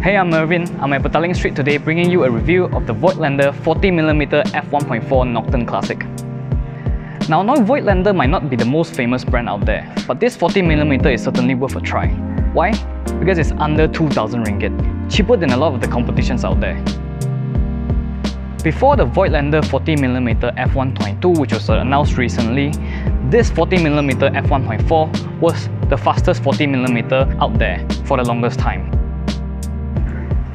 Hey, I'm Mervin. I'm at Voigtlander Street today bringing you a review of the Voigtlander 40mm f1.4 Nokton Classic. Now, I know Voigtlander might not be the most famous brand out there, but this 40mm is certainly worth a try. Why? Because it's under 2,000 ringgit, cheaper than a lot of the competitions out there. Before the Voigtlander 40mm f1.2, which was announced recently, this 40mm f1.4 was the fastest 40mm out there for the longest time.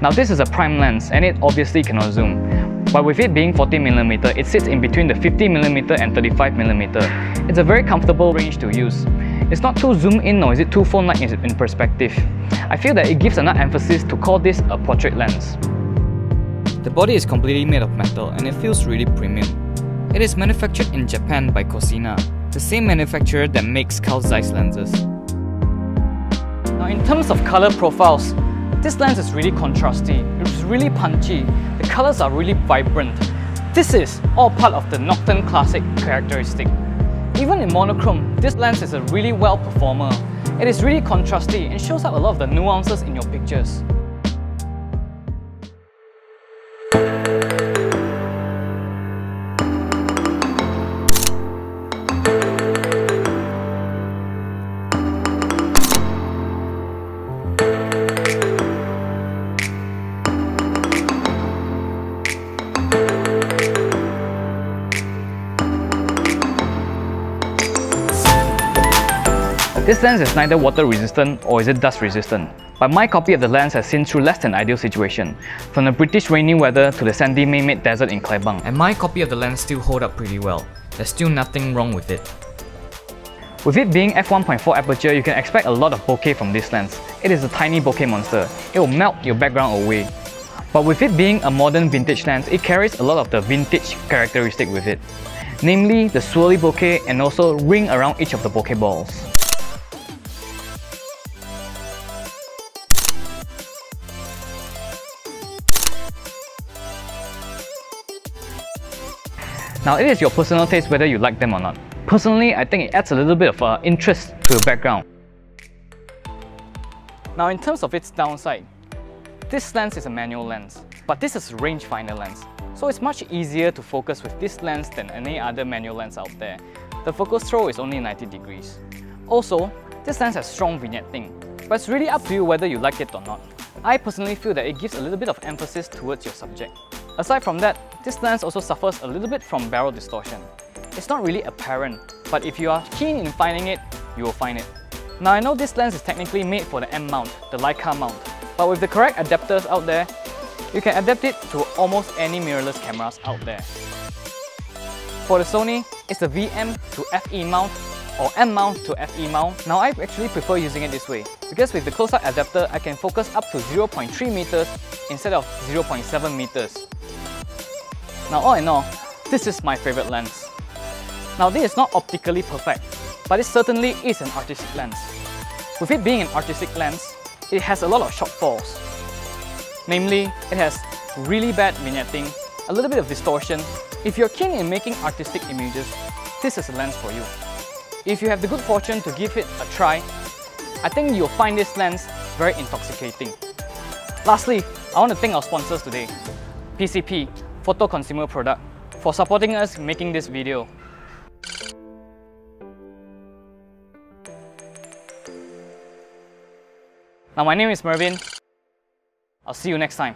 Now, this is a prime lens and it obviously cannot zoom, but with it being 40mm, it sits in between the 50mm and 35mm. It's a very comfortable range to use. It's not too zoom in nor is it too phone-like in perspective. I feel that it gives enough emphasis to call this a portrait lens. The body is completely made of metal and it feels really premium. It is manufactured in Japan by Cosina, the same manufacturer that makes Carl Zeiss lenses. Now, in terms of color profiles, this lens is really contrasty, it's really punchy, the colors are really vibrant. This is all part of the Nokton Classic characteristic. Even in monochrome, this lens is a really well performer. It is really contrasty and shows out a lot of the nuances in your pictures. This lens is neither water resistant or is it dust resistant, but my copy of the lens has seen through less than ideal situation, from the British rainy weather to the sandy man-made desert in Klebang. And my copy of the lens still hold up pretty well. There's still nothing wrong with it. With it being f1.4 aperture, you can expect a lot of bokeh from this lens. It is a tiny bokeh monster. It will melt your background away. But with it being a modern vintage lens, it carries a lot of the vintage characteristic with it, namely the swirly bokeh and also ring around each of the bokeh balls. Now, it is your personal taste whether you like them or not. Personally, I think it adds a little bit of interest to the background. Now, in terms of its downside, this lens is a manual lens, but this is a rangefinder lens. So it's much easier to focus with this lens than any other manual lens out there. The focus throw is only 90 degrees. Also, this lens has strong vignetting, but it's really up to you whether you like it or not. I personally feel that it gives a little bit of emphasis towards your subject. Aside from that, this lens also suffers a little bit from barrel distortion. It's not really apparent, but if you are keen in finding it, you will find it. Now, I know this lens is technically made for the M mount, the Leica mount, but with the correct adapters out there, you can adapt it to almost any mirrorless cameras out there. For the Sony, it's the VM to FE mount or M mount to FE mount. Now, I actually prefer using it this way because with the close-up adapter, I can focus up to 0.3 meters instead of 0.7 meters. Now, all in all, this is my favorite lens. Now, this is not optically perfect, but it certainly is an artistic lens. With it being an artistic lens, it has a lot of shortfalls. Namely, it has really bad vignetting, a little bit of distortion. If you're keen in making artistic images, this is a lens for you. If you have the good fortune to give it a try, I think you'll find this lens very intoxicating. Lastly, I want to thank our sponsors today, PCP, Photo Consumer Product, for supporting us making this video. Now, my name is Mervin. I'll see you next time.